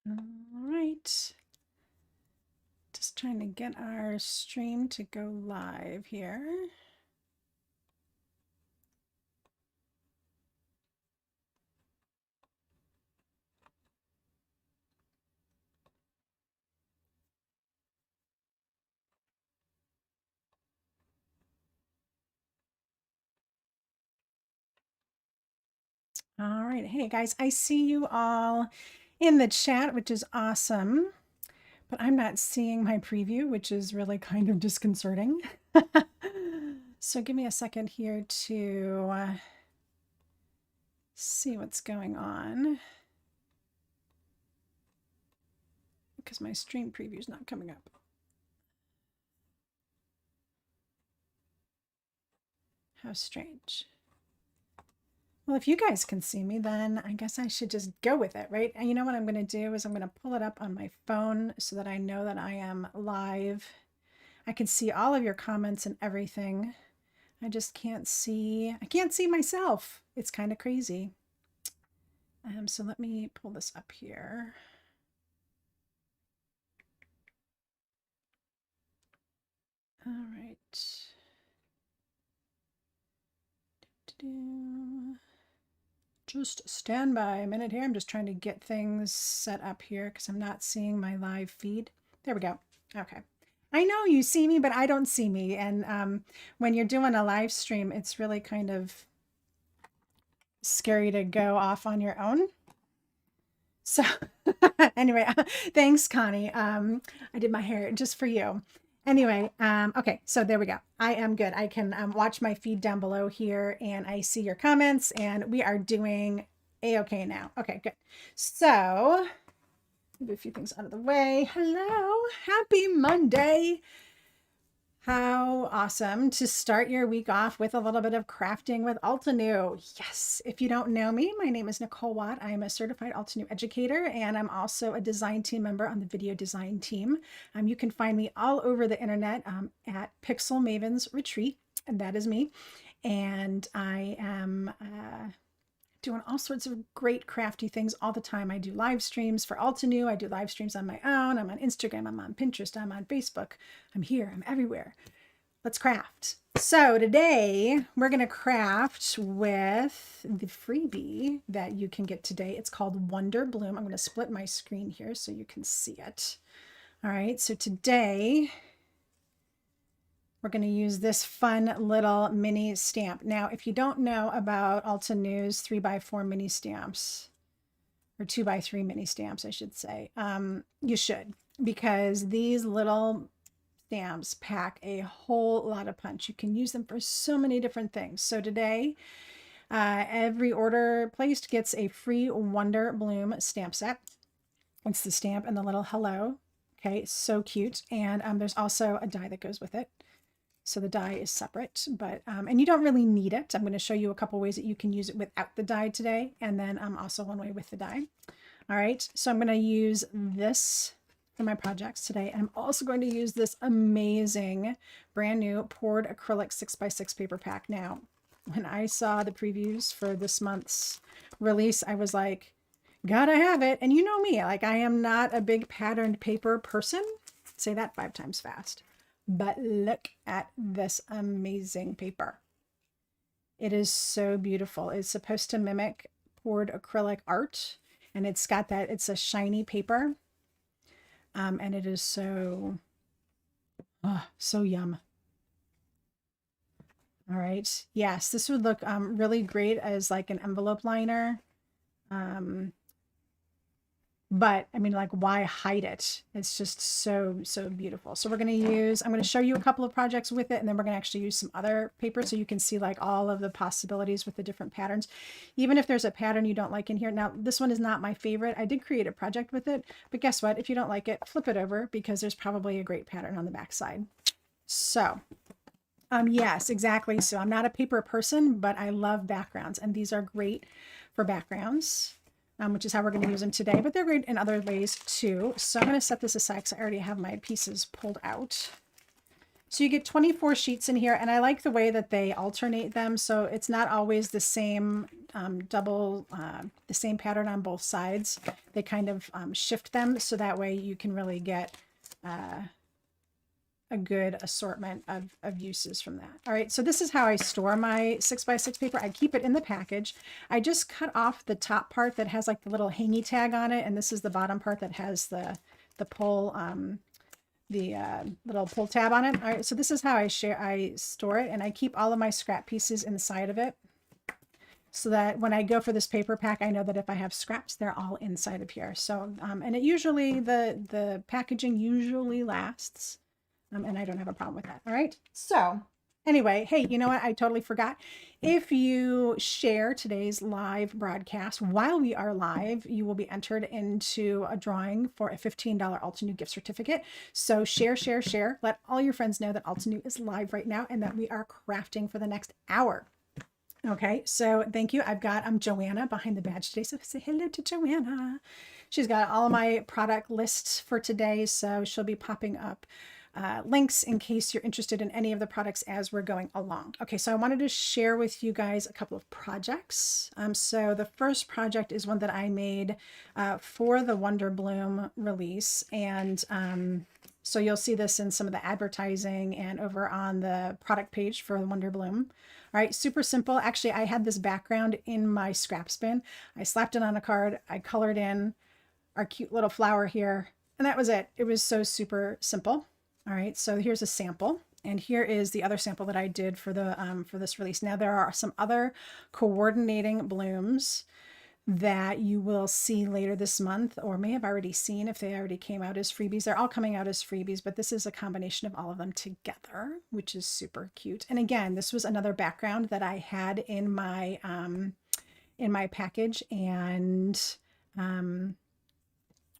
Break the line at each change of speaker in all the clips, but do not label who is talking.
All right. Just trying to get our stream to go live here. All right. Hey guys, I see you all in the chat, which is awesome, but I'm not seeing my preview, which is really kind of disconcerting. So give me a second here to see what's going on, because my stream preview is not coming up. How strange. Well, if you guys can see me, then I guess I should just go with it, right? And you know what I'm going to do is I'm going to pull it up on my phone so that I know that I am live. I can see all of your comments and everything. I just can't see, I can't see myself. It's kind of crazy. So let me pull this up here. All right. Just stand by a minute here. I'm just trying to get things set up here because I'm not seeing my live feed. There we go. Okay. I know you see me, but I don't see me. And when you're doing a live stream, it's really kind of scary to go off on your own. So anyway, thanks, Connie. I did my hair just for you. Anyway, okay, so there we go. I am good. I can watch my feed down below here and I see your comments and we are doing a-okay now. Okay, good. So move a few things out of the way. Hello, happy Monday. How awesome to start your week off with a little bit of crafting with Altenew. Yes, if you don't know me, my name is Nicole Watt. I'm a certified Altenew educator, and I'm also a design team member on the video design team. You can find me all over the internet at Pixel Mavens Retreat, and that is me. And I am doing all sorts of great crafty things all the time. I do live streams for Altenew. I do live streams on my own. I'm on Instagram. I'm on Pinterest. I'm on Facebook. I'm here. I'm everywhere. Let's craft. So today we're going to craft with the freebie that you can get today. It's called Wonder Bloom. I'm going to split my screen here so you can see it. All right. So today we're going to use this fun little mini stamp. Now, if you don't know about Altenew's 3x4 mini stamps, or 2x3 mini stamps, I should say, you should, because these little stamps pack a whole lot of punch. You can use them for so many different things. So today, every order placed gets a free Wonder Bloom stamp set. It's the stamp and the little hello. Okay, so cute. And there's also a die that goes with it. So the die is separate, but and you don't really need it. I'm going to show you a couple ways that you can use it without the die today, and then also one way with the die. All right, so I'm going to use this for my projects today, and I'm also going to use this amazing brand new poured acrylic 6x6 paper pack. Now, when I saw the previews for this month's release, I was like, gotta have it. And you know me, like I am not a big patterned paper person. Say that 5 times fast. But look at this amazing paper. It is so beautiful. It's supposed to mimic poured acrylic art, and it's got that, it's a shiny paper. And it is so, so yum. All right. Yes, this would look really great as like an envelope liner. But I mean, like, why hide it? It's just so, so beautiful. So we're going to use, I'm going to show you a couple of projects with it, and then we're going to actually use some other paper so you can see like all of the possibilities with the different patterns. Even if there's a pattern you don't like in here. Now, this one is not my favorite. I did create a project with it, but guess what? If you don't like it, flip it over because there's probably a great pattern on the back side. So yes, exactly. So I'm not a paper person, but I love backgrounds, and these are great for backgrounds. Which is how we're going to use them today, but they're great in other ways too. So I'm going to set this aside because I already have my pieces pulled out. So you get 24 sheets in here, and I like the way that they alternate them. So it's not always the same the same pattern on both sides. They kind of shift them so that way you can really get a good assortment of uses from that. All right, so this is how I store my 6x6 paper. I keep it in the package. I just cut off the top part that has like the little hangy tag on it, and this is the bottom part that has the pull little pull tab on it. All right, so this is how I store it, and I keep all of my scrap pieces inside of it so that when I go for this paper pack, I know that if I have scraps, they're all inside of here. So, and it usually, the packaging usually lasts, and I don't have a problem with that. All right, so anyway, hey, you know what? I totally forgot. If you share today's live broadcast while we are live, you will be entered into a drawing for a $15 Altenew gift certificate. So share, share, share. Let all your friends know that Altenew is live right now and that we are crafting for the next hour. Okay, so thank you. I'm Joanna behind the badge today. So say hello to Joanna. She's got all of my product lists for today. So she'll be popping up links in case you're interested in any of the products as we're going along. Okay, so I wanted to share with you guys a couple of projects. So the first project is one that I made for the Wonder Bloom release, and so you'll see this in some of the advertising and over on the product page for the Wonder Bloom. All right, super simple. Actually, I had this background in my scraps bin. I slapped it on a card. I colored in our cute little flower here, and that was it. It was so super simple. All right, so here's a sample, and here is the other sample that I did for the for this release. Now there are some other coordinating blooms that you will see later this month, or may have already seen if they already came out as freebies. They're all coming out as freebies, but this is a combination of all of them together, which is super cute. And again, this was another background that I had in my package and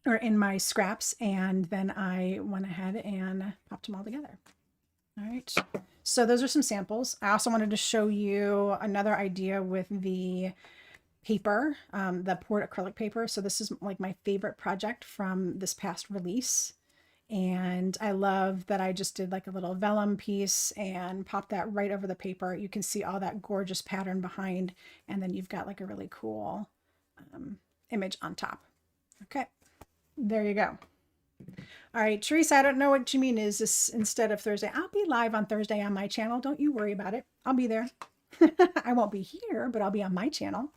or in my scraps, and then I went ahead and popped them all together. All right, so those are some samples. I also wanted to show you another idea with the paper, the poured acrylic paper. So this is like my favorite project from this past release. And I love that I just did like a little vellum piece and popped that right over the paper. You can see all that gorgeous pattern behind, and then you've got like a really cool image on top. Okay, there you go. All right, Teresa, I don't know what you mean. Is this instead of Thursday? I'll be live on Thursday on my channel. Don't you worry about it. I'll be there. I won't be here, but I'll be on my channel.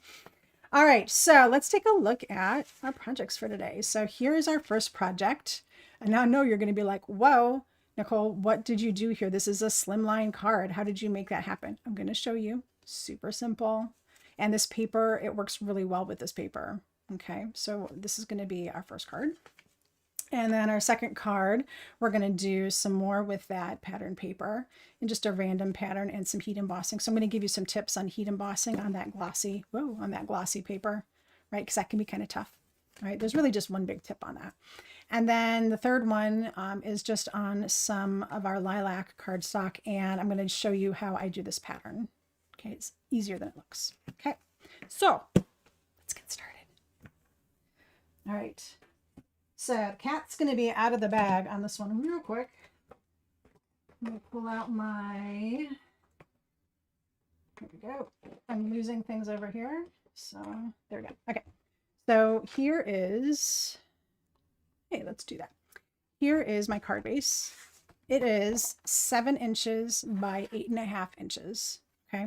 All right, so let's take a look at our projects for today. So here is our first project. And now I know you're going to be like, whoa, Nicole, what did you do here? This is a slimline card. How did you make that happen? I'm going to show you. Super simple. And this paper, it works really well with this paper. Okay, so this is going to be our first card. And then our second card, we're going to do some more with that pattern paper and just a random pattern and some heat embossing. So I'm going to give you some tips on heat embossing on that glossy, paper, right? Because that can be kind of tough, right? There's really just one big tip on that. And then the third one is just on some of our lilac cardstock, and I'm going to show you how I do this pattern. Okay, it's easier than it looks. Okay, so let's get started. All right. So the cat's going to be out of the bag on this one real quick. Let me pull out my, here we go. I'm losing things over here. So there we go. Okay. So here is, hey, let's do that. Here is my card base. It is 7 inches by 8.5 inches. Okay.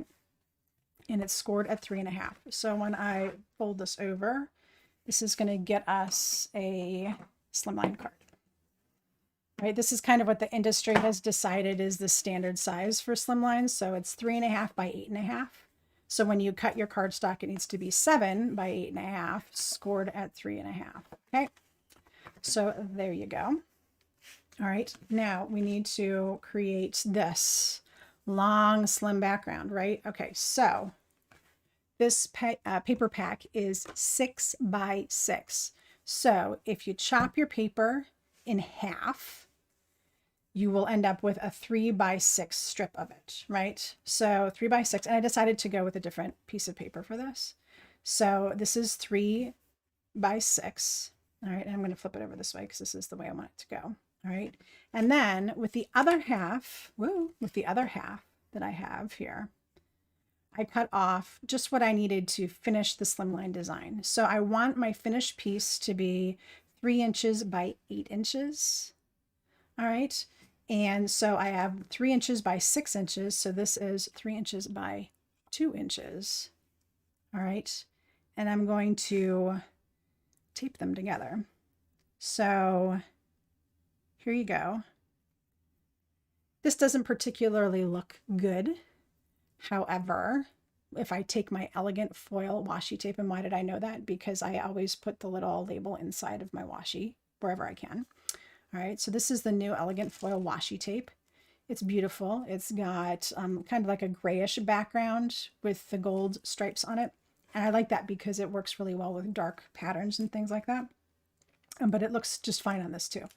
And it's scored at 3.5. So when I fold this over, this is going to get us a slimline card. Right, this is kind of what the industry has decided is the standard size for slimlines. So it's 3.5 by 8.5. So when you cut your cardstock, it needs to be 7 by 8.5, scored at 3.5. Okay, so there you go. All right, now we need to create this long, slim background, right? Okay, so this paper pack is 6 by 6. So if you chop your paper in half, you will end up with a 3 by 6 strip of it, right? So 3 by 6, and I decided to go with a different piece of paper for this. So this is 3 by 6. All right, and I'm going to flip it over this way because this is the way I want it to go. All right. And then with the other half, with the other half that I have here, I cut off just what I needed to finish the slimline design. So I want my finished piece to be 3 inches by 8 inches. All right. And so I have 3 inches by 6 inches. So this is 3 inches by 2 inches. All right. And I'm going to tape them together. So here you go. This doesn't particularly look good. However, if I take my elegant foil washi tape, and why did I know that? Because I always put the little label inside of my washi wherever I can. All right, so this is the new elegant foil washi tape. It's beautiful. It's got kind of like a grayish background with the gold stripes on it. And I like that because it works really well with dark patterns and things like that. But it looks just fine on this too.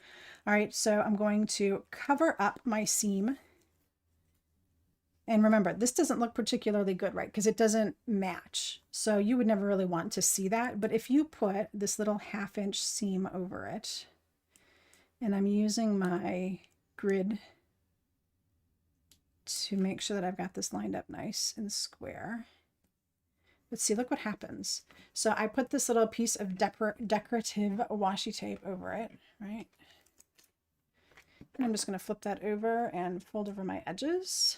All right, so I'm going to cover up my seam. And remember, this doesn't look particularly good, right? Because it doesn't match. So you would never really want to see that. But if you put this little 1/2 inch seam over it, and I'm using my grid to make sure that I've got this lined up nice and square. Let's see, look what happens. So I put this little piece of decorative washi tape over it, right? And I'm just going to flip that over and fold over my edges.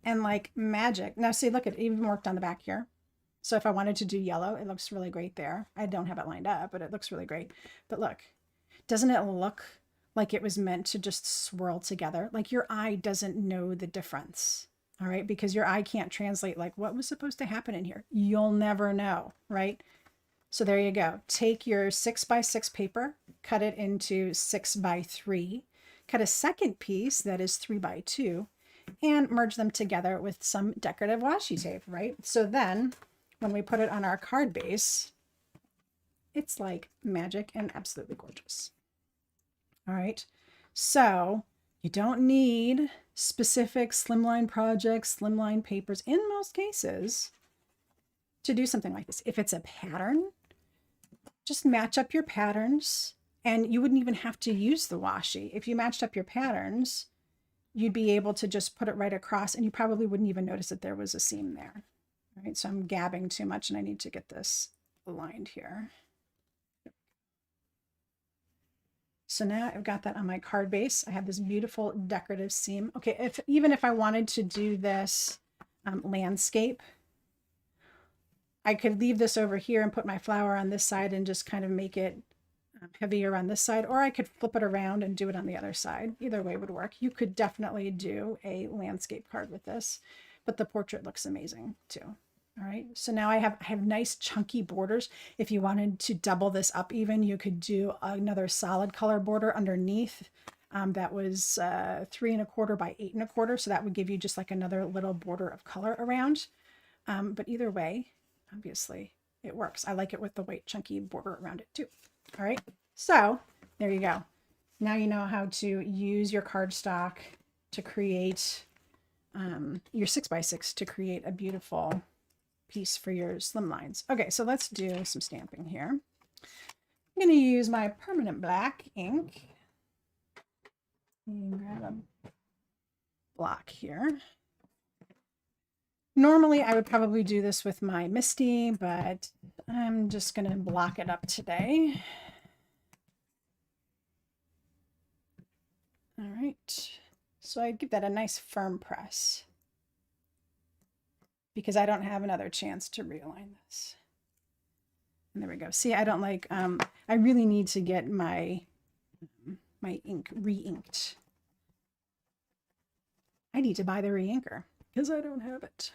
And like magic. Now see, look, it even worked on the back here. So if I wanted to do yellow, it looks really great there. I don't have it lined up, but it looks really great. But look, doesn't it look like it was meant to just swirl together? Like your eye doesn't know the difference, all right? Because your eye can't translate like what was supposed to happen in here. You'll never know, right? So there you go. Take your 6x6 paper, cut it into 6x3, cut a second piece that is 3x2, and merge them together with some decorative washi tape, right? So then when we put it on our card base, it's like magic and absolutely gorgeous. All right. So you don't need specific slimline projects, slimline papers in most cases to do something like this. If it's a pattern, just match up your patterns, and you wouldn't even have to use the washi. If you matched up your patterns, you'd be able to just put it right across, and you probably wouldn't even notice that there was a seam there. All right, so I'm gabbing too much, and I need to get this aligned here. So now I've got that on my card base. I have this beautiful decorative seam. Okay, even if I wanted to do this landscape, I could leave this over here and put my flower on this side and just kind of make it heavier on this side, or I could flip it around and do it on the other side. Either way would work. You could definitely do a landscape card with this, but the portrait looks amazing too. All right, so now I have nice chunky borders. If you wanted to double this up even, you could do another solid color border underneath. That was 3 1/4 by 8 1/4. So that would give you just like another little border of color around. But either way, obviously it works. I like it with the white chunky border around it too. All right, so there you go. Now you know how to use your cardstock to create your 6x6 to create a beautiful piece for your slim lines. Okay, so let's do some stamping here. I'm going to use my permanent black ink. And grab a block here. Normally I would probably do this with my Misty, but I'm just going to block it up today. All right, so I'd give that a nice firm press, because I don't have another chance to realign this. And there we go. See, I don't like, I really need to get my ink re-inked. I need to buy the re-inker because I don't have it.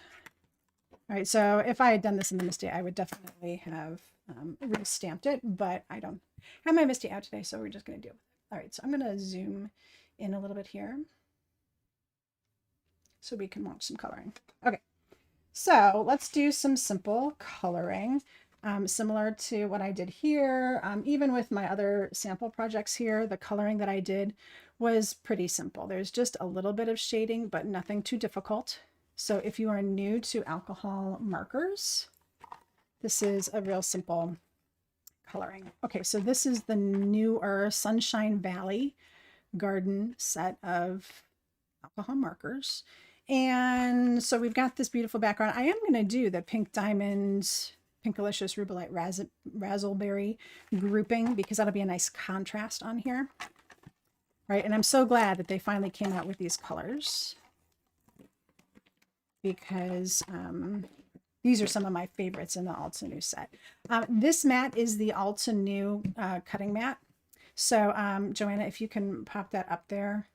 All right, so if I had done this in the Misty, I would definitely have re-stamped it, but I don't have my Misty out today, so we're just going to deal with it. All right, so I'm going to zoom in a little bit here so we can watch some coloring. Okay. So let's do some simple coloring, similar to what I did here. Even with my other sample projects here, the coloring that I did was pretty simple. There's just a little bit of shading, but nothing too difficult. So if you are new to alcohol markers, this is a real simple coloring. Okay, so this is the newer Sunshine Valley Garden set of alcohol markers. And so we've got this beautiful background. I am going to do the Pink Diamond, Pinkalicious Rubelite Razzleberry grouping because that'll be a nice contrast on here. Right, and I'm so glad that they finally came out with these colors because these are some of my favorites in the Alta New set. This mat is the Alta New cutting mat. So Joanna, if you can pop that up there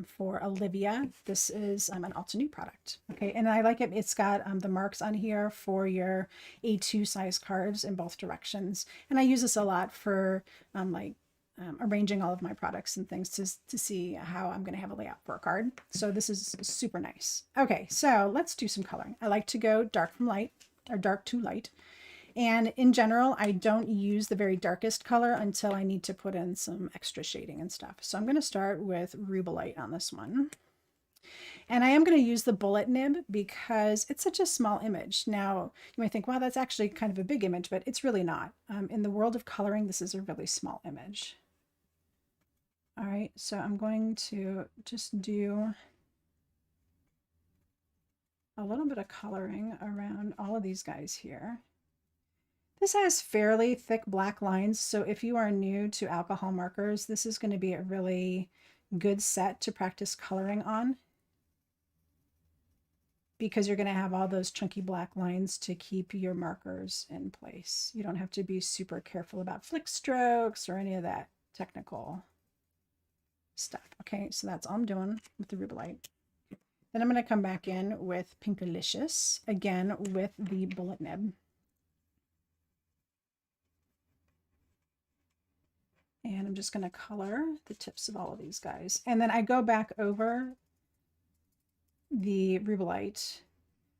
for Olivia, this is an Alta New product. Okay, and I like it. It's got the marks on here for your A2 size cards in both directions. And I use this a lot for arranging all of my products and things to see how I'm going to have a layout for a card. So this is super nice. Okay, so let's do some coloring. I like to go dark from light or dark to light. And in general, I don't use the very darkest color until I need to put in some extra shading and stuff. So I'm going to start with Rubelite on this one. And I am going to use the bullet nib because it's such a small image. Now, you might think, wow, that's actually kind of a big image, but it's really not. In the world of coloring, this is a really small image. All right, so I'm going to just do a little bit of coloring around all of these guys here. This has fairly thick black lines, so if you are new to alcohol markers, this is going to be a really good set to practice coloring on because you're going to have all those chunky black lines to keep your markers in place. You don't have to be super careful about flick strokes or any of that technical stuff. Okay, so that's all I'm doing with the Rubelite. Then I'm going to come back in with Pinkalicious, again with the bullet nib. And I'm just going to color the tips of all of these guys. And then I go back over the Rubelite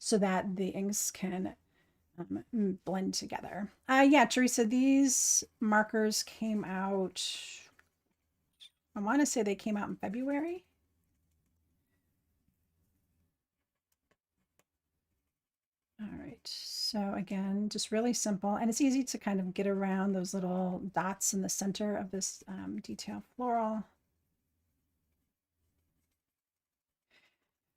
so that the inks can blend together. Yeah, Teresa, these markers came out, I want to say they came out in February. All right, so again, just really simple, and it's easy to kind of get around those little dots in the center of this detail floral.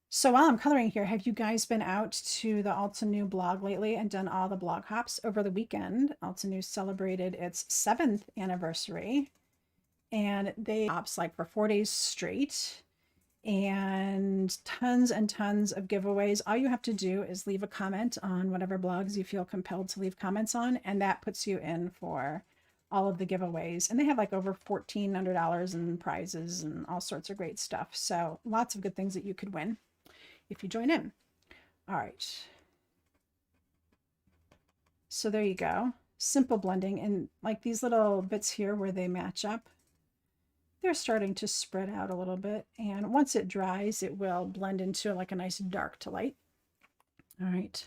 So while I'm coloring here, have you guys been out to the Alta New blog lately and done all the blog hops over the weekend? Alta New celebrated its 7th anniversary, and they hops like for 4 days straight. And tons of giveaways. All you have to do is leave a comment on whatever blogs you feel compelled to leave comments on, and that puts you in for all of the giveaways. And they have like over $1,400 in prizes and all sorts of great stuff. So lots of good things that you could win if you join in. All right. So there you go. Simple blending, and like these little bits here where they match up, they're starting to spread out a little bit, and once it dries, it will blend into like a nice dark to light. All right,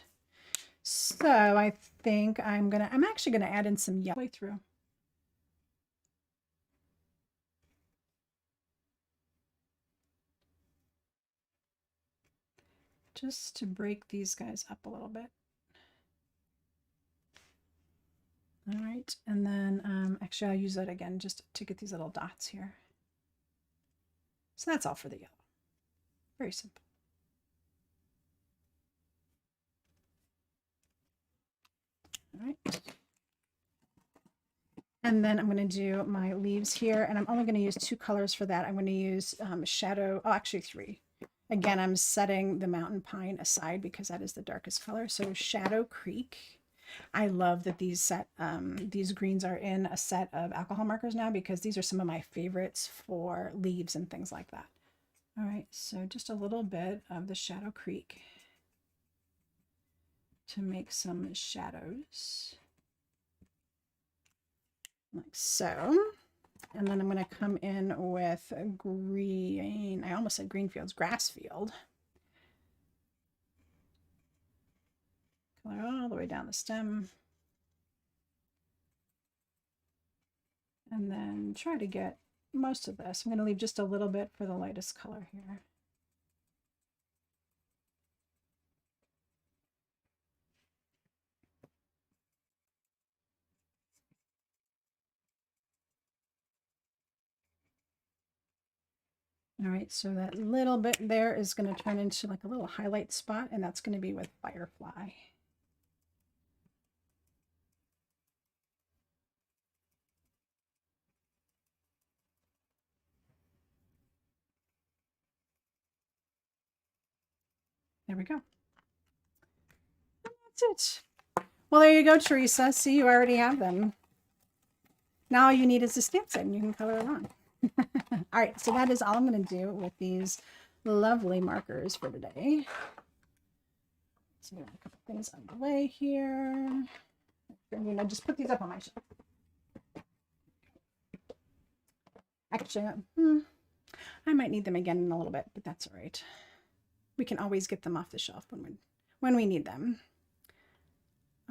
so I think I'm actually gonna add in some yellow way through. Just to break these guys up a little bit. All right, and then actually I'll use that again just to get these little dots here. So that's all for the yellow. Very simple. All right. And then I'm going to do my leaves here, and I'm only going to use 2 colors for that. I'm going to use Shadow, oh, actually 3. Again, I'm setting the Mountain Pine aside because that is the darkest color. So Shadow Creek. I love that these greens are in a set of alcohol markers now because these are some of my favorites for leaves and things like that. All right, so just a little bit of the Shadow Creek to make some shadows, like so. And then I'm going to come in with green, I almost said Greenfields, Grassfield. Color all the way down the stem. And then try to get most of this. I'm going to leave just a little bit for the lightest color here. All right, so that little bit there is going to turn into like a little highlight spot, and that's going to be with Firefly. There we go. And that's it. Well, there you go, Teresa. See, you already have them. Now all you need is a stamp set and you can color it on. All right, so that is all I'm going to do with these lovely markers for today. So we have a couple things on the way here. I'm going to just put these up on my shelf. Actually, I might need them again in a little bit, but that's all right. We can always get them off the shelf when we need them.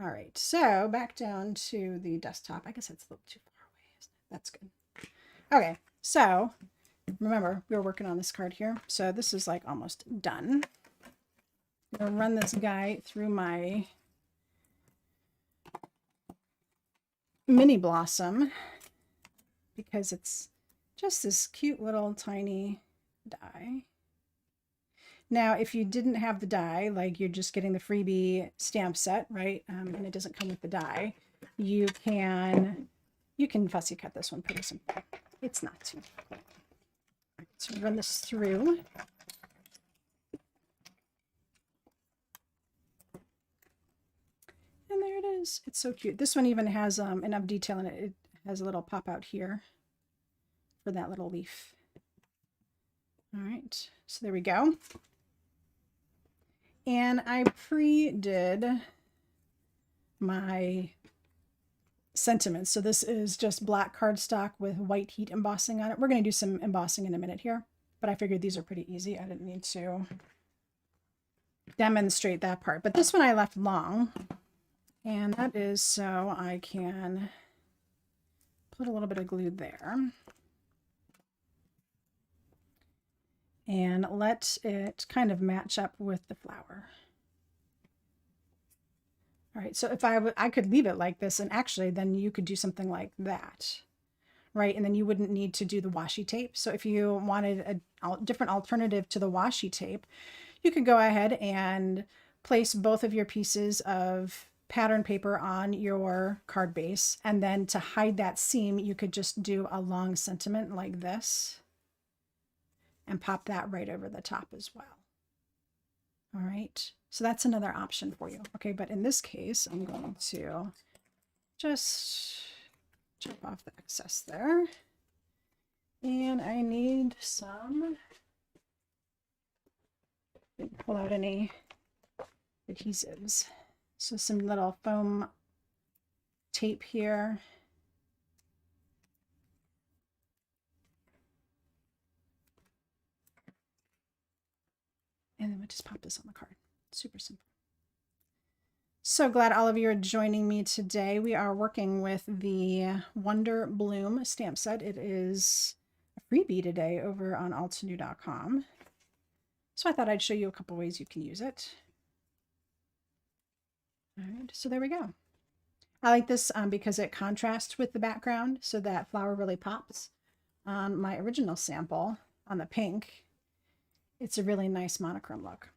All right, so back down to the desktop. I guess that's a little too far away, isn't it? That's good. Okay, so remember, we were working on this card here. So this is like almost done. I'm going to run this guy through my mini blossom because it's just this cute little tiny die. Now, if you didn't have the die, like you're just getting the freebie stamp set, right? And it doesn't come with the die, you can fussy cut this one pretty simple. It's not too difficult. Right, so run this through. And there it is. It's so cute. This one even has enough detail in it. It has a little pop out here for that little leaf. All right, so there we go. And I pre-did my sentiments. So this is just black cardstock with white heat embossing on it. We're going to do some embossing in a minute here, but I figured these are pretty easy. I didn't need to demonstrate that part. But this one I left long, and that is so I can put a little bit of glue there. And let it kind of match up with the flower. All right, so if I could leave it like this, and actually then you could do something like that, right? And then you wouldn't need to do the washi tape. So if you wanted a different alternative to the washi tape, you could go ahead and place both of your pieces of pattern paper on your card base. And then to hide that seam, you could just do a long sentiment like this. And pop that right over the top as well. All right, so that's another option for you. Okay, but in this case, I'm going to just chop off the excess there. And I need some, didn't pull out any adhesives. So some little foam tape here. And then we'll just pop this on the card. Super simple. So glad all of you are joining me today. We are working with the Wonder Bloom stamp set. It is a freebie today over on altenew.com. So I thought I'd show you a couple ways you can use it. All right, so there we go. I like this because it contrasts with the background, so that flower really pops. On my original sample, on the pink, it's a really nice monochrome look.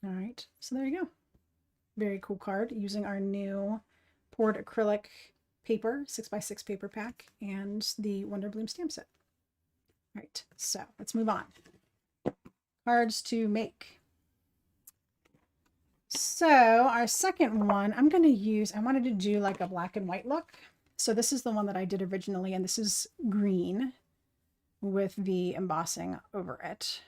All right, so there you go. Very cool card using our new poured acrylic paper, 6x6 paper pack, and the Wonder Bloom stamp set. All right, so let's move on. Cards to make. So our second one, I'm going to use, I wanted to do like a black and white look. So this is the one that I did originally, and this is green with the embossing over it.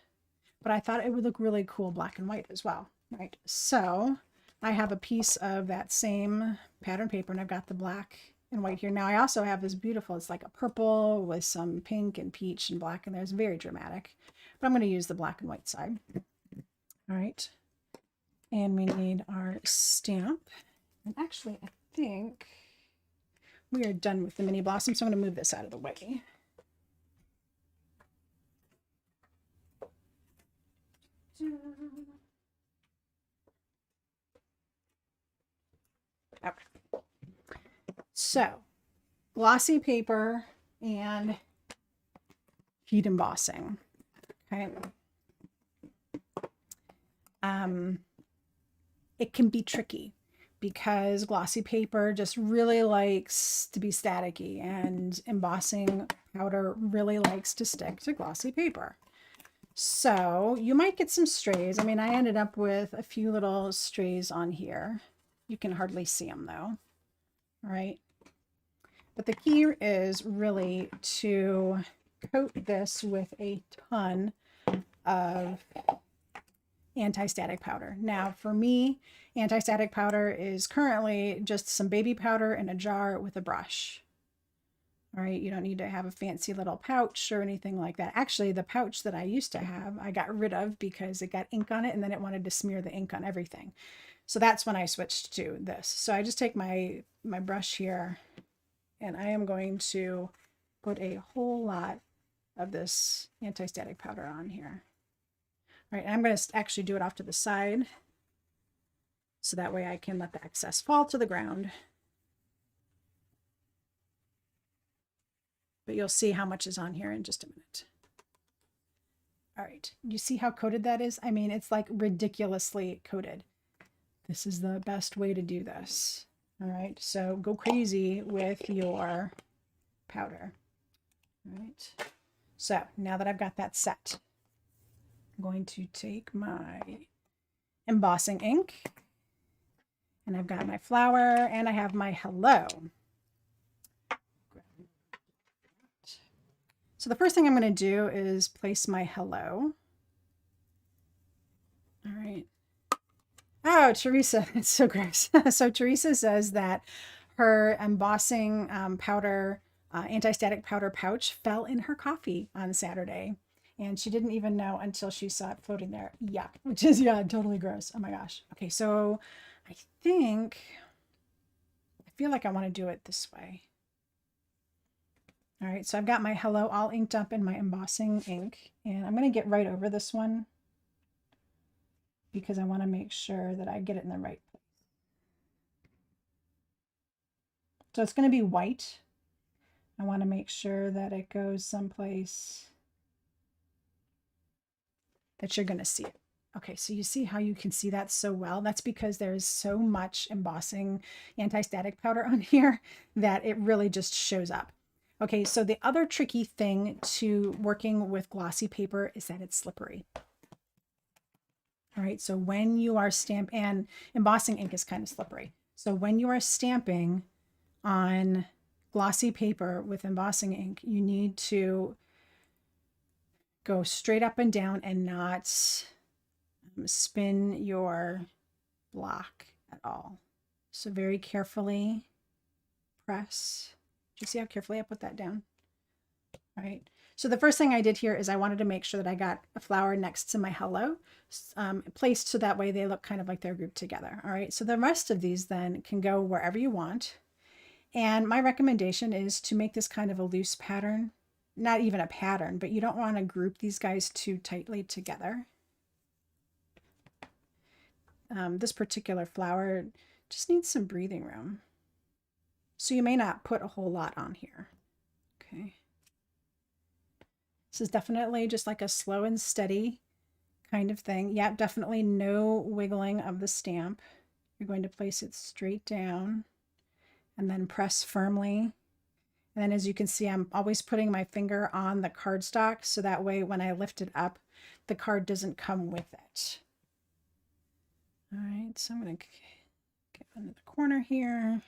But I thought it would look really cool black and white as well, right? So I have a piece of that same pattern paper, and I've got the black and white here. Now I also have this beautiful, it's like a purple with some pink and peach and black in there. It's very dramatic, but I'm going to use the black and white side. All right. And we need our stamp. And actually, I think we are done with the mini blossom, so I'm going to move this out of the way. Okay. So, glossy paper and heat embossing. Okay. It can be tricky because glossy paper just really likes to be staticky, and embossing powder really likes to stick to glossy paper. So you might get some strays. I mean, I ended up with a few little strays on here. You can hardly see them though. All right. But the key is really to coat this with a ton of anti-static powder. Now for me, anti-static powder is currently just some baby powder in a jar with a brush. All right, you don't need to have a fancy little pouch or anything like that. Actually, the pouch that I used to have, I got rid of because it got ink on it and then it wanted to smear the ink on everything. So that's when I switched to this. So I just take my brush here and I am going to put a whole lot of this anti-static powder on here. All right, and I'm going to actually do it off to the side so that way I can let the excess fall to the ground. But you'll see how much is on here in just a minute. All right, you see how coated that is? I mean, it's like ridiculously coated. This is the best way to do this. All right, so go crazy with your powder. All right, so now that I've got that set, I'm going to take my embossing ink, and I've got my flower, and I have my hello. So the first thing I'm going to do is place my hello. All right. Oh, Teresa, it's so gross. So Teresa says that her embossing powder, anti-static powder pouch fell in her coffee on Saturday. And she didn't even know until she saw it floating there. Yuck, which is, yeah, totally gross. Oh my gosh. Okay, so I feel like I want to do it this way. All right, so I've got my hello all inked up in my embossing ink, and I'm going to get right over this one because I want to make sure that I get it in the right place. So it's going to be white. I want to make sure that it goes someplace that you're going to see it. Okay, so you see how you can see that so well? That's because there's so much embossing anti-static powder on here that it really just shows up. Okay, so the other tricky thing to working with glossy paper is that it's slippery. All right, so when you are and embossing ink is kind of slippery. So when you are stamping on glossy paper with embossing ink, you need to go straight up and down and not spin your block at all. So very carefully press. Do you see how carefully I put that down? All right. So the first thing I did here is I wanted to make sure that I got a flower next to my hello, placed so that way they look kind of like they're grouped together. All right. So the rest of these then can go wherever you want. And my recommendation is to make this kind of a loose pattern, not even a pattern, but you don't want to group these guys too tightly together. This particular flower just needs some breathing room. So you may not put a whole lot on here. Okay. This is definitely just like a slow and steady kind of thing. Yeah, definitely no wiggling of the stamp. You're going to place it straight down and then press firmly. And then as you can see, I'm always putting my finger on the cardstock so that way when I lift it up, the card doesn't come with it. All right, so I'm going to get into the corner here.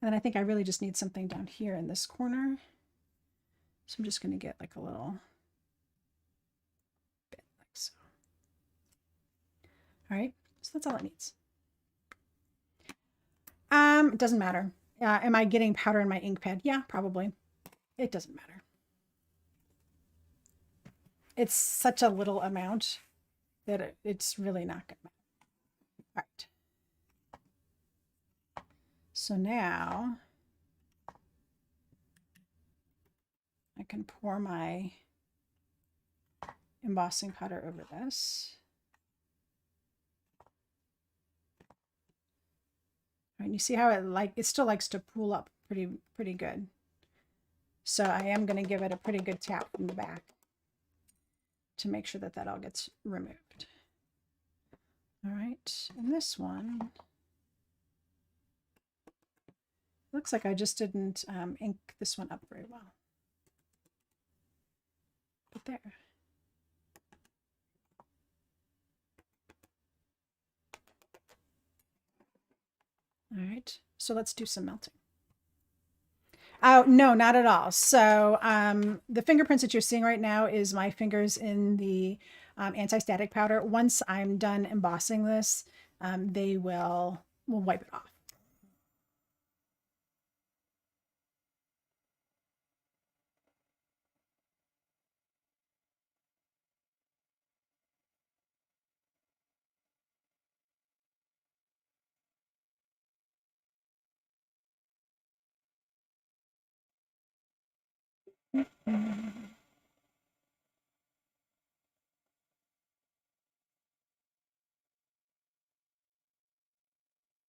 And then I think I really just need something down here in this corner. So I'm just going to get like a little bit like so. All right, so that's all it needs. It doesn't matter. Am I getting powder in my ink pad? Yeah, probably. It doesn't matter. It's such a little amount that it's really not going to matter. All right. So now I can pour my embossing powder over this. All right, you see how it still likes to pool up pretty good. So I am going to give it a pretty good tap from the back. to make sure that that all gets removed. All right, and this one, looks like I just didn't ink this one up very well. But there. All right, so let's do some melting. Oh, no, not at all. So the fingerprints that you're seeing right now is my fingers in the anti-static powder. Once I'm done embossing this, we'll wipe it off.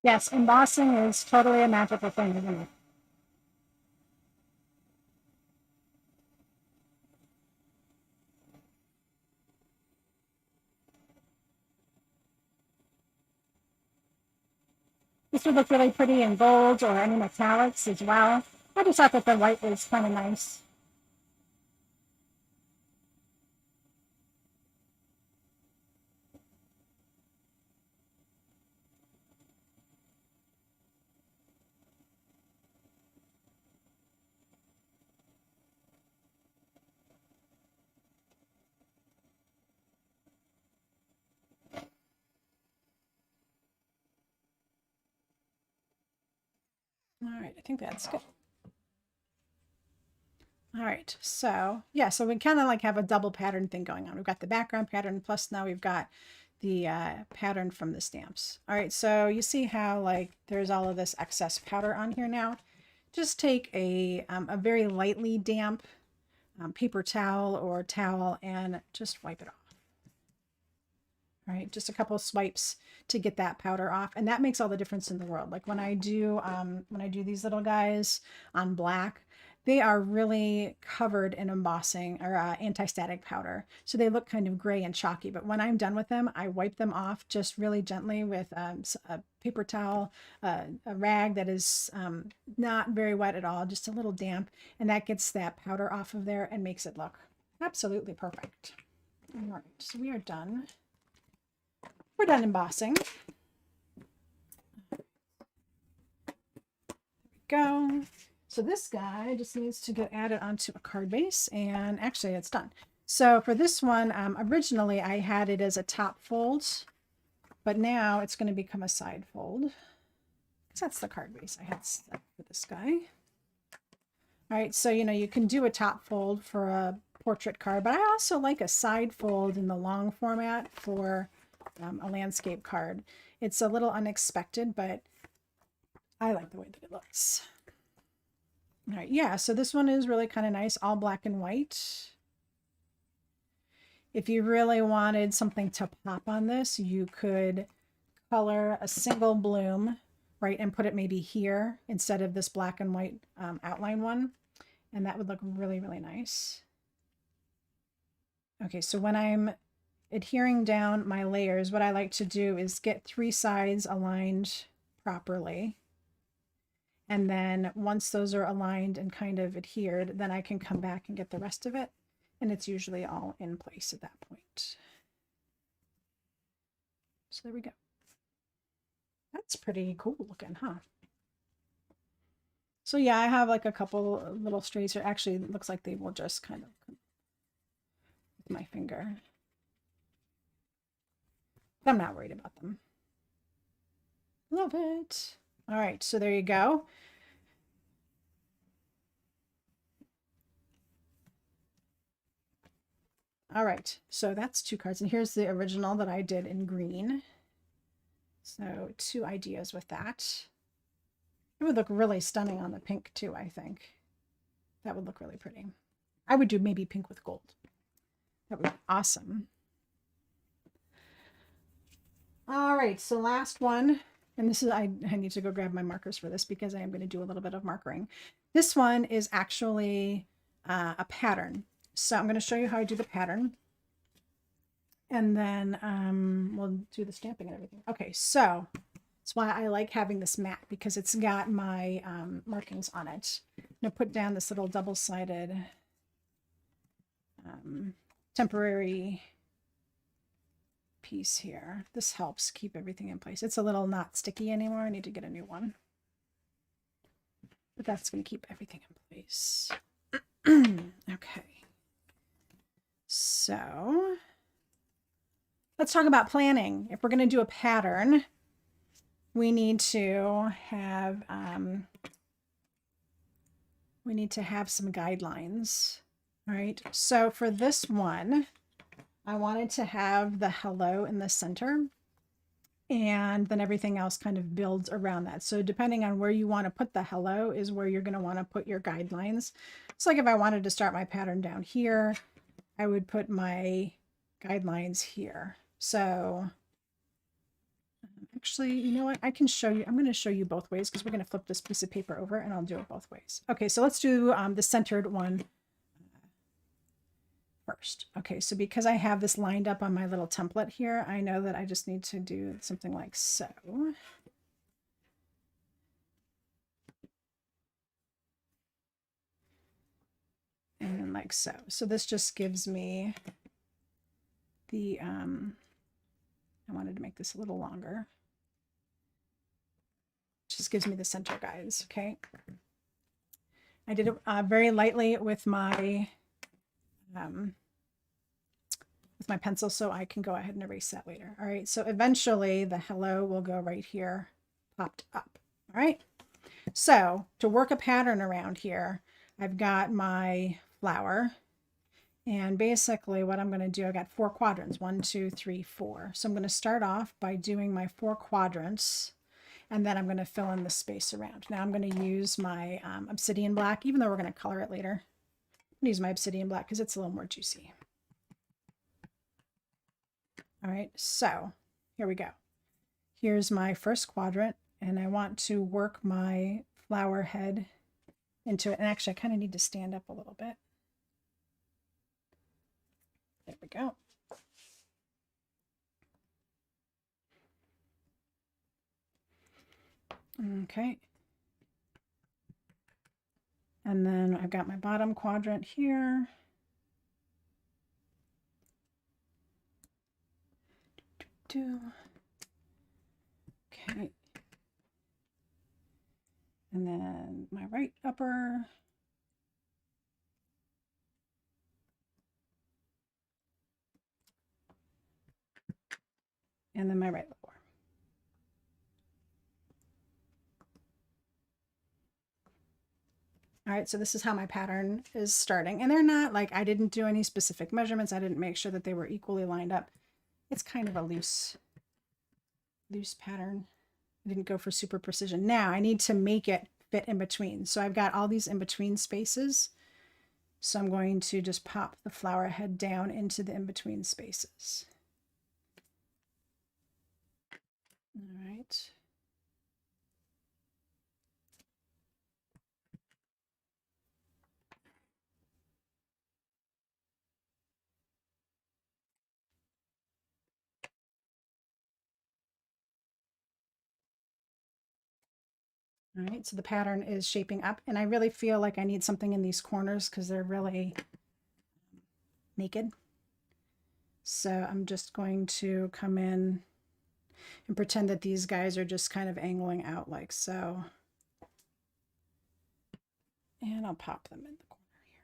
Yes, embossing is totally a magical thing, isn't it? This would look really pretty in gold or any metallics as well. I just thought that the white was kind of nice. All right, I think that's good. All right, so yeah, so we kind of like have a double pattern thing going on. We've got the background pattern, plus now we've got the pattern from the stamps. All right, so you see how like there's all of this excess powder on here now. Just take a very lightly damp paper towel or towel and just wipe it off. All right, just a couple of swipes to get that powder off, and that makes all the difference in the world. Like when I do these little guys on black, they are really covered in embossing or anti-static powder, so they look kind of gray and chalky. But when I'm done with them, I wipe them off just really gently with a paper towel, a rag that is not very wet at all, just a little damp, and that gets that powder off of there and makes it look absolutely perfect. All right, so we are done. We're done embossing. There we go. So this guy just needs to get added onto a card base, and actually it's done. So for this one, originally I had it as a top fold, but now it's going to become a side fold. Because that's the card base I had set for this guy. All right, so you can do a top fold for a portrait card, but I also like a side fold in the long format for a landscape card. It's a little unexpected, but I like the way that it looks. All right, yeah, so this one is really kind of nice, all black and white. If you really wanted something to pop on this, you could color a single bloom, right, and put it maybe here instead of this black and white outline one, and that would look really, really nice. Okay, so when I'm adhering down my layers, what I like to do is get 3 sides aligned properly. And then once those are aligned and kind of adhered, then I can come back and get the rest of it. And it's usually all in place at that point. So there we go. That's pretty cool looking, huh? So yeah, I have like a couple little strays here. Actually, it looks like they will just kind of with my finger. I'm not worried about them. Love it. All right, so there you go. All right, so that's 2 cards. And here's the original that I did in green. So 2 ideas with that. It would look really stunning on the pink too, I think. That would look really pretty. I would do maybe pink with gold. That would be awesome. All right, so last one. And this is, I need to go grab my markers for this because I am going to do a little bit of markering. This one is actually a pattern. So I'm going to show you how I do the pattern. And then we'll do the stamping and everything. Okay, so that's why I like having this mat, because it's got my markings on it. I'm going to put down this little double-sided temporary piece here. This helps keep everything in place. It's a little not sticky anymore. I need to get a new one. But that's going to keep everything in place. Okay. So let's talk about planning. If we're going to do a pattern, we need to have some guidelines. All right. So for this one, I wanted to have the hello in the center, and then everything else kind of builds around that. So depending on where you want to put the hello is where you're going to want to put your guidelines. It's like if I wanted to start my pattern down here, I would put my guidelines here. So actually, you know what? I can show you. I'm going to show you both ways, because we're going to flip this piece of paper over and I'll do it both ways. Okay, so let's do the centered one first. Okay, so because I have this lined up on my little template here, I know that I just need to do something like so. And like so. So this just gives me the, I wanted to make this a little longer. Just gives me the center, guys, okay? I did it very lightly with my pencil, so I can go ahead and erase that later. All right, so eventually the hello will go right here, popped up. All right, so to work a pattern around here, I've got my flower, and basically what I'm going to do, I got 4 quadrants, 1, 2, 3, 4. So I'm going to start off by doing my 4 quadrants, and then I'm going to fill in the space around. Now I'm going to use my obsidian black, even though we're going to color it later. I'm going to use my obsidian black because it's a little more juicy. All right, so here we go. Here's my first quadrant, and I want to work my flower head into it. And actually, I kind of need to stand up a little bit. There we go. Okay. And then I've got my bottom quadrant here. Okay. And then my right upper. And then my right lower. All right, so this is how my pattern is starting. And they're not like, I didn't do any specific measurements. I didn't make sure that they were equally lined up. It's kind of a loose pattern. I didn't go for super precision. Now I need to make it fit in between. So I've got all these in between spaces. So I'm going to just pop the flower head down into the in between spaces. All right. All right, so the pattern is shaping up, and I really feel like I need something in these corners because they're really naked. So I'm just going to come in and pretend that these guys are just kind of angling out like so. And I'll pop them in the corner here.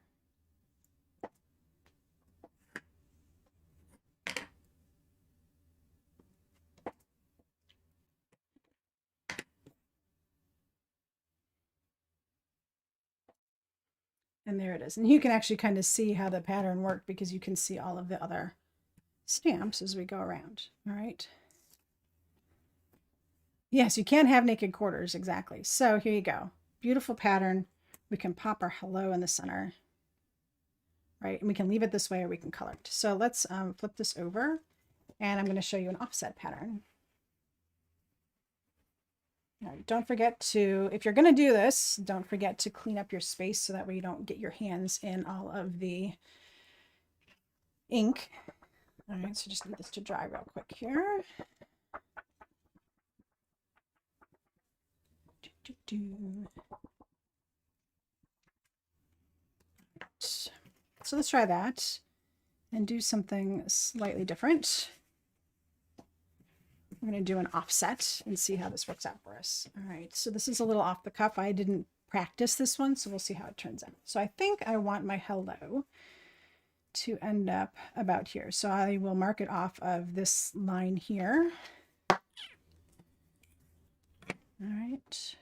And there it is. And you can actually kind of see how the pattern worked because you can see all of the other stamps as we go around. All right. Yes, you can have naked quarters, exactly. So here you go. Beautiful pattern. We can pop our hello in the center, right? And we can leave it this way or we can color it. So let's flip this over, and I'm going to show you an offset pattern. All right, don't forget to, if you're going to do this, don't forget to clean up your space so that way you don't get your hands in all of the ink. All right, so just need this to dry real quick here. So let's try that and do something slightly different. We're going to do an offset and see how this works out for us. All right, so this is a little off the cuff. I didn't practice this one, so we'll see how it turns out. So I think I want my hello to end up about here. So I will mark it off of this line here. All right.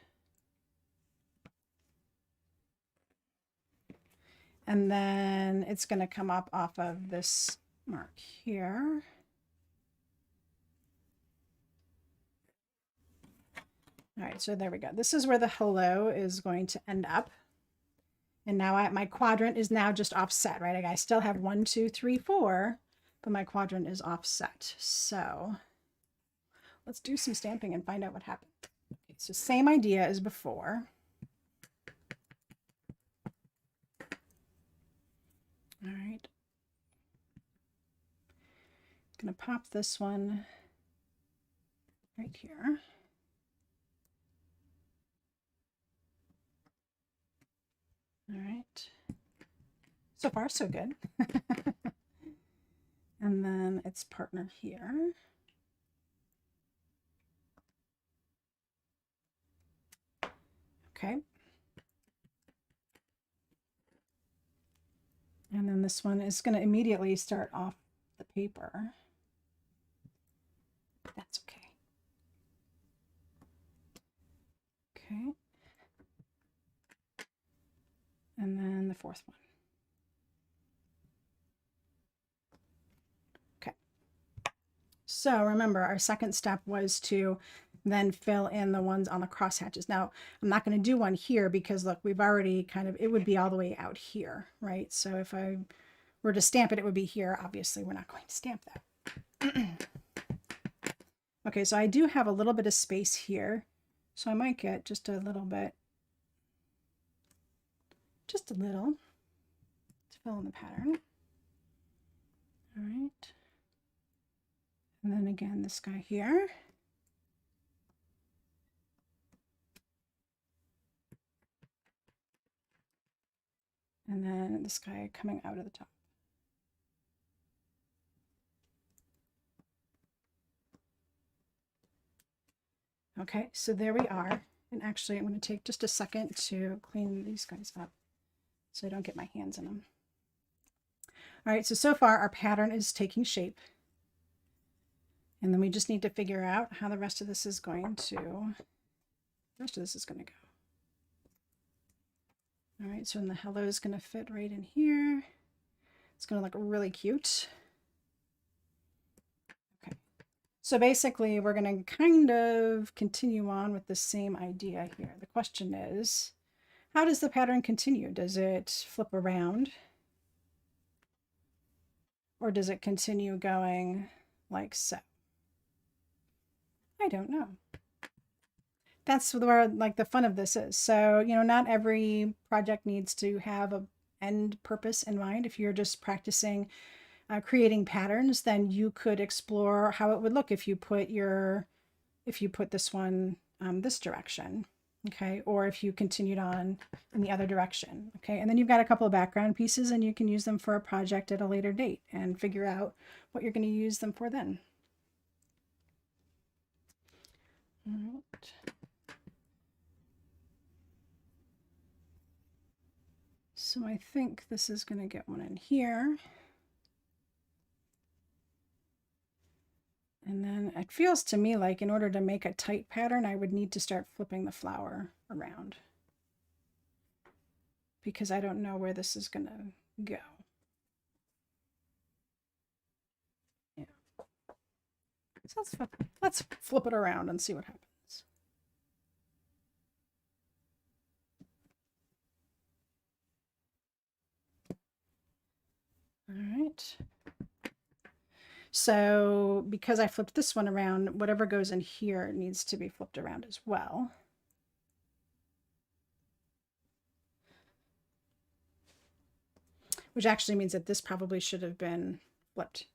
And then it's going to come up off of this mark here. All right, so there we go. This is where the hello is going to end up. And now my quadrant is now just offset, right? I still have 1, 2, 3, 4, but my quadrant is offset. So let's do some stamping and find out what happened. Okay, so same idea as before. All right. I'm going to pop this one right here. All right. So far, so good. And then its partner here. Okay. And then this one is going to immediately start off the paper. That's okay. Okay. And then the fourth one. Okay. So remember, our second step was to then fill in the ones on the cross hatches. Now, I'm not going to do one here because look, we've already kind of, it would be all the way out here, right? So if I were to stamp it, it would be here. Obviously, we're not going to stamp that. Okay, so I do have a little bit of space here. So I might get just a little bit, just a little to fill in the pattern. All right. And then again, this guy here. And then this guy coming out of the top. Okay, so there we are. And actually, I'm going to take just a second to clean these guys up so I don't get my hands in them. All right, so far our pattern is taking shape. And then we just need to figure out how the rest of this is going to, go. All right, so then the hello is going to fit right in here. It's going to look really cute. Okay, so basically we're going to kind of continue on with the same idea here. The question is, how does the pattern continue? Does it flip around? Or does it continue going like so? I don't know. That's where like the fun of this is. So, you know, not every project needs to have a end purpose in mind. If you're just practicing creating patterns, then you could explore how it would look if you put this one this direction, okay, or if you continued on in the other direction, okay, and then you've got a couple of background pieces and you can use them for a project at a later date and figure out what you're going to use them for then. All right. So I think this is going to get one in here. And then it feels to me like in order to make a tight pattern, I would need to start flipping the flower around because I don't know where this is going to go. Yeah. So let's flip it around and see what happens. All right. So because I flipped this one around, whatever goes in here needs to be flipped around as well. Which actually means that this probably should have been flipped.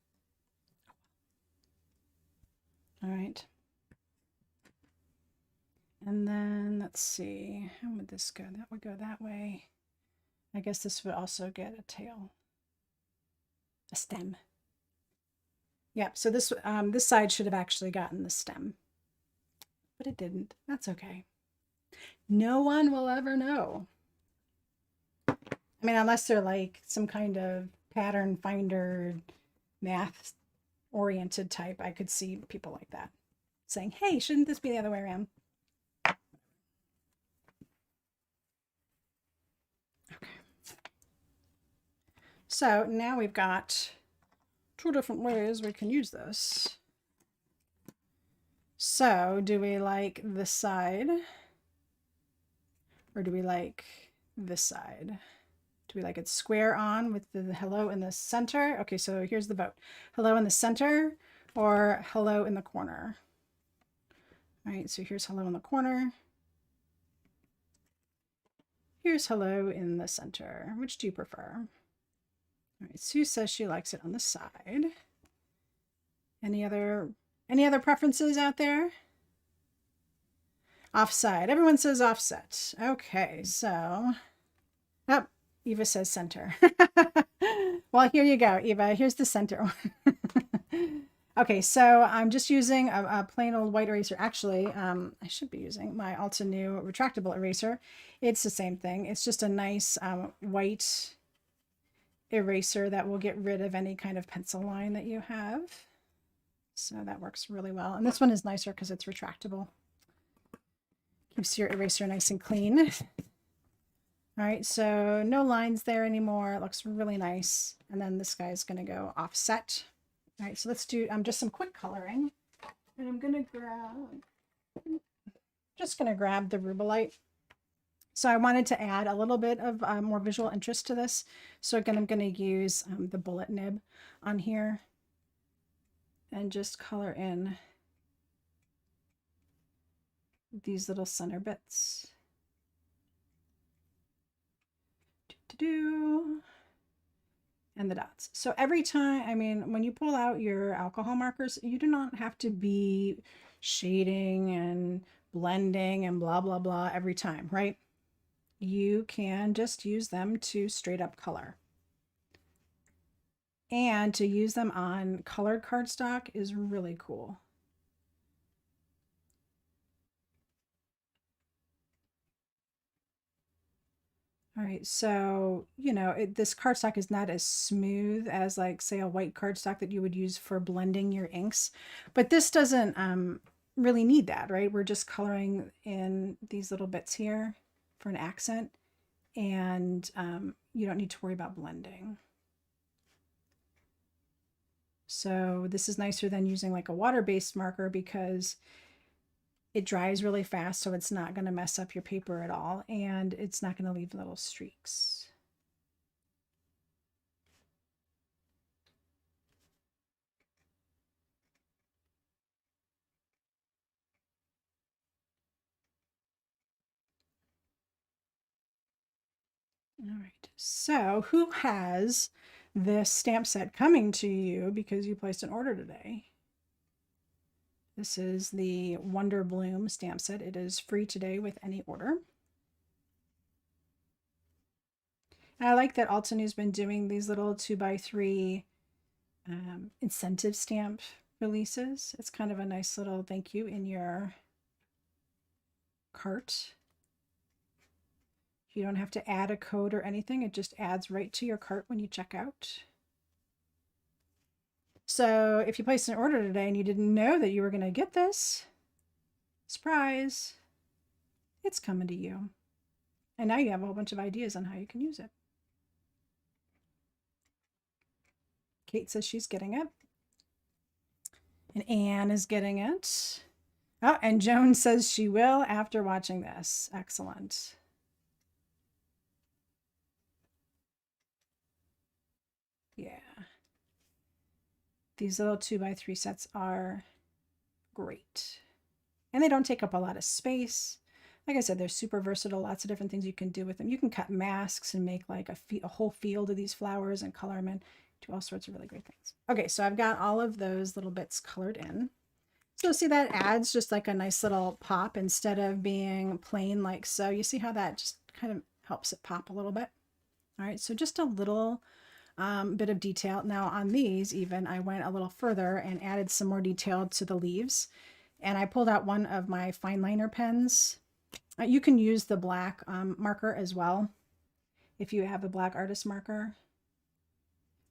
All right. And then let's see, how would this go? That would go that way. I guess this would also get a tail, a stem. Yep, so this side should have actually gotten the stem, but it didn't. That's okay. No one will ever know. I mean, unless they're like some kind of pattern finder, math oriented type, I could see people like that saying, hey, shouldn't this be the other way around? Okay. So now we've got 2 different ways we can use this. So do we like this side or do we like this side? Do we like it square on with the hello in the center? Okay, so here's the vote. Hello in the center or hello in the corner? All right, so here's hello in the corner. Here's hello in the center. Which do you prefer? All right, Sue says she likes it on the side. Any other preferences out there? Offside. Everyone says offset. Okay, so oh, Eva says center. Well, here you go, Eva. Here's the center one. Okay, so I'm just using a plain old white eraser. Actually, I should be using my Alta New retractable eraser. It's the same thing. It's just a nice white eraser that will get rid of any kind of pencil line that you have. So that works really well. And this one is nicer because it's retractable. Keeps your eraser nice and clean. All right, so no lines there anymore. It looks really nice. And then this guy's going to go offset. All right, so let's do just some quick coloring. And I'm going to grab the Rubelite. So I wanted to add a little bit of more visual interest to this. So again, I'm going to use the bullet nib on here and just color in these little center bits. And the dots. So every time, I mean, when you pull out your alcohol markers, you do not have to be shading and blending and blah, blah, blah every time, right? You can just use them to straight up color. And to use them on colored cardstock is really cool. All right, so, you know, this cardstock is not as smooth as like, say, a white cardstock that you would use for blending your inks, but this doesn't really need that, right? We're just coloring in these little bits here for an accent, and you don't need to worry about blending. So this is nicer than using like a water-based marker because it dries really fast, so it's not going to mess up your paper at all, and it's not going to leave little streaks. All right, so who has this stamp set coming to you because you placed an order today? This is the Wonder Bloom stamp set. It is free today with any order. And I like that Altenew's been doing these little 2x3 incentive stamp releases. It's kind of a nice little thank you in your cart. You don't have to add a code or anything. It just adds right to your cart when you check out. So if you placed an order today and you didn't know that you were going to get this, surprise, it's coming to you. And now you have a whole bunch of ideas on how you can use it. Kate says she's getting it. And Anne is getting it. Oh, and Joan says she will after watching this. Excellent. Yeah. These little 2x3 sets are great. And they don't take up a lot of space. Like I said, they're super versatile. Lots of different things you can do with them. You can cut masks and make like a whole field of these flowers and color them in. Do all sorts of really great things. Okay, so I've got all of those little bits colored in. So see, that adds just like a nice little pop instead of being plain like so. You see how that just kind of helps it pop a little bit. All right, so just a little bit of detail. Now on these even, I went a little further and added some more detail to the leaves. And I pulled out one of my fine liner pens. You can use the black marker as well if you have a black artist marker.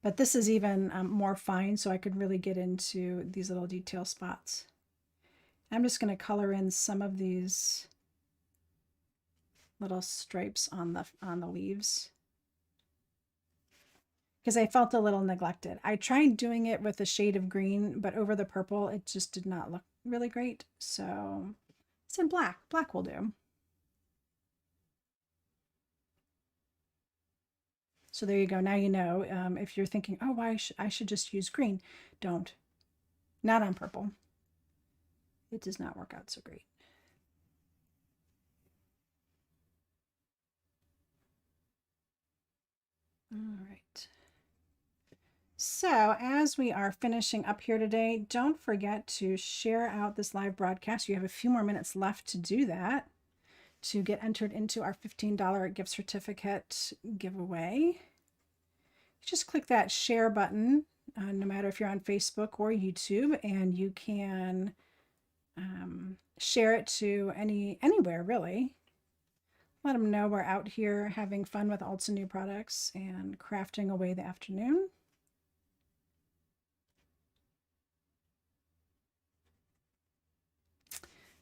But this is even more fine, so I could really get into these little detail spots. I'm just going to color in some of these little stripes on the leaves because I felt a little neglected. I tried doing it with a shade of green, but over the purple, it just did not look really great. So it's in black. Black will do. So there you go. Now you know. If you're thinking, oh, why I should just use green, don't. Not on purple. It does not work out so great. All right. So as we are finishing up here today, don't forget to share out this live broadcast. You have a few more minutes left to do that, to get entered into our $15 gift certificate giveaway. Just click that share button, no matter if you're on Facebook or YouTube, and you can share it to anywhere really. Let them know we're out here having fun with Alts and New products and crafting away the afternoon.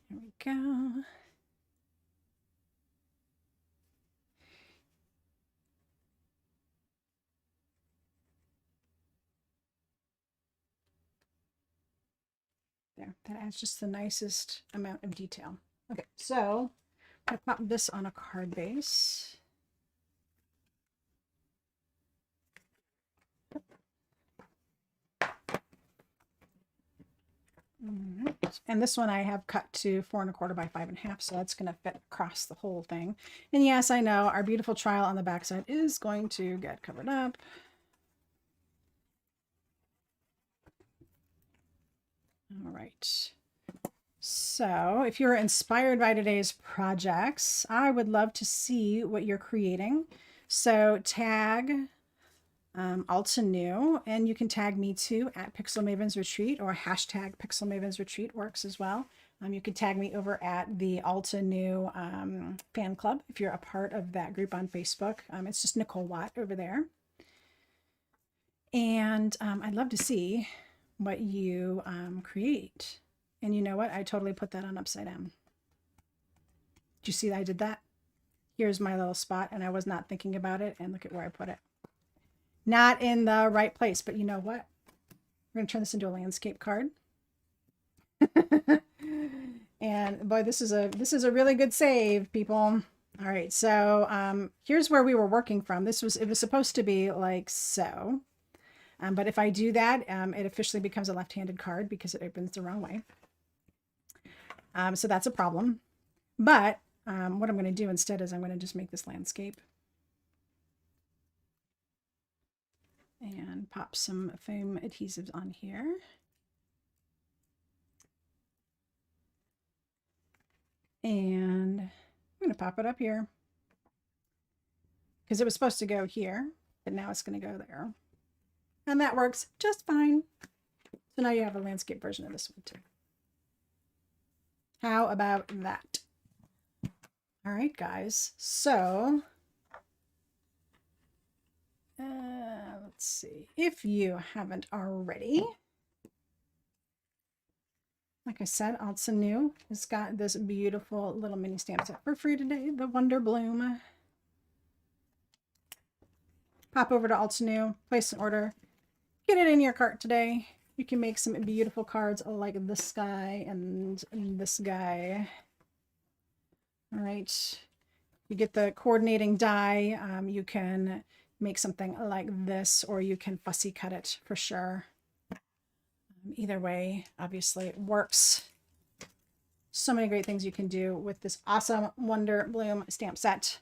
There we go. There, that adds just the nicest amount of detail. Okay, so I pop this on a card base. Right. And this one I have cut to 4 1/4 by 5 1/2, so that's going to fit across the whole thing. And yes, I know our beautiful trial on the backside is going to get covered up. All right. So if you're inspired by today's projects, I would love to see what you're creating. So tag Alta New, and you can tag me too at Pixel Mavens Retreat, or hashtag Pixel Mavens Retreat works as well. You can tag me over at the Alta New fan club if you're a part of that group on Facebook. It's just Nicole Watt over there. And I'd love to see what you create. And you know what? I totally put that on upside down. Did you see that I did that? Here's my little spot, and I was not thinking about it, and look at where I put it. Not in the right place, but you know what? We're going to turn this into a landscape card. And boy, this is a really good save, people. All right, so here's where we were working from. It was supposed to be like so. But if I do that, it officially becomes a left-handed card because it opens the wrong way. So that's a problem. But what I'm going to do instead is I'm going to just make this landscape. And pop some foam adhesives on here. And I'm going to pop it up here. Because it was supposed to go here, but now it's going to go there. And that works just fine. So now you have a landscape version of this one too. How about that? All right, guys. So let's see. If you haven't already, like I said, Alta New has got this beautiful little mini stamp set for free today, the Wonder Bloom. Pop over to Alta New, place an order, get it in your cart today. You can make some beautiful cards like this guy and this guy. All right. You get the coordinating die. You can make something like this, or you can fussy cut it for sure. Either way, obviously it works. So many great things you can do with this awesome Wonder Bloom stamp set.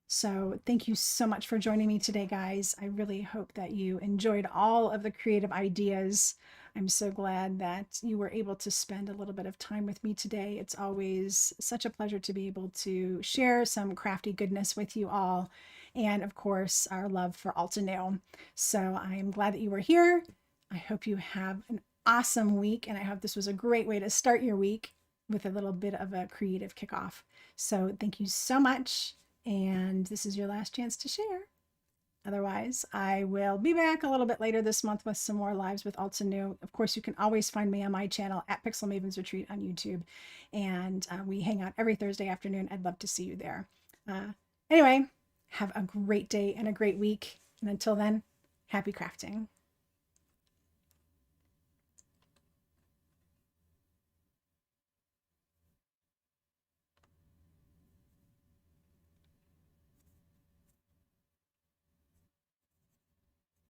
So thank you so much for joining me today, guys. I really hope that you enjoyed all of the creative ideas I'm so glad that you were able to spend a little bit of time with me today. It's always such a pleasure to be able to share some crafty goodness with you all. And of course, our love for Altenew. So I am glad that you were here. I hope you have an awesome week. And I hope this was a great way to start your week with a little bit of a creative kickoff. So thank you so much. And this is your last chance to share. Otherwise, I will be back a little bit later this month with some more lives with Altenew. Of course, you can always find me on my channel at Pixel Mavens Retreat on YouTube. And we hang out every Thursday afternoon. I'd love to see you there. Anyway, have a great day and a great week. And until then, happy crafting.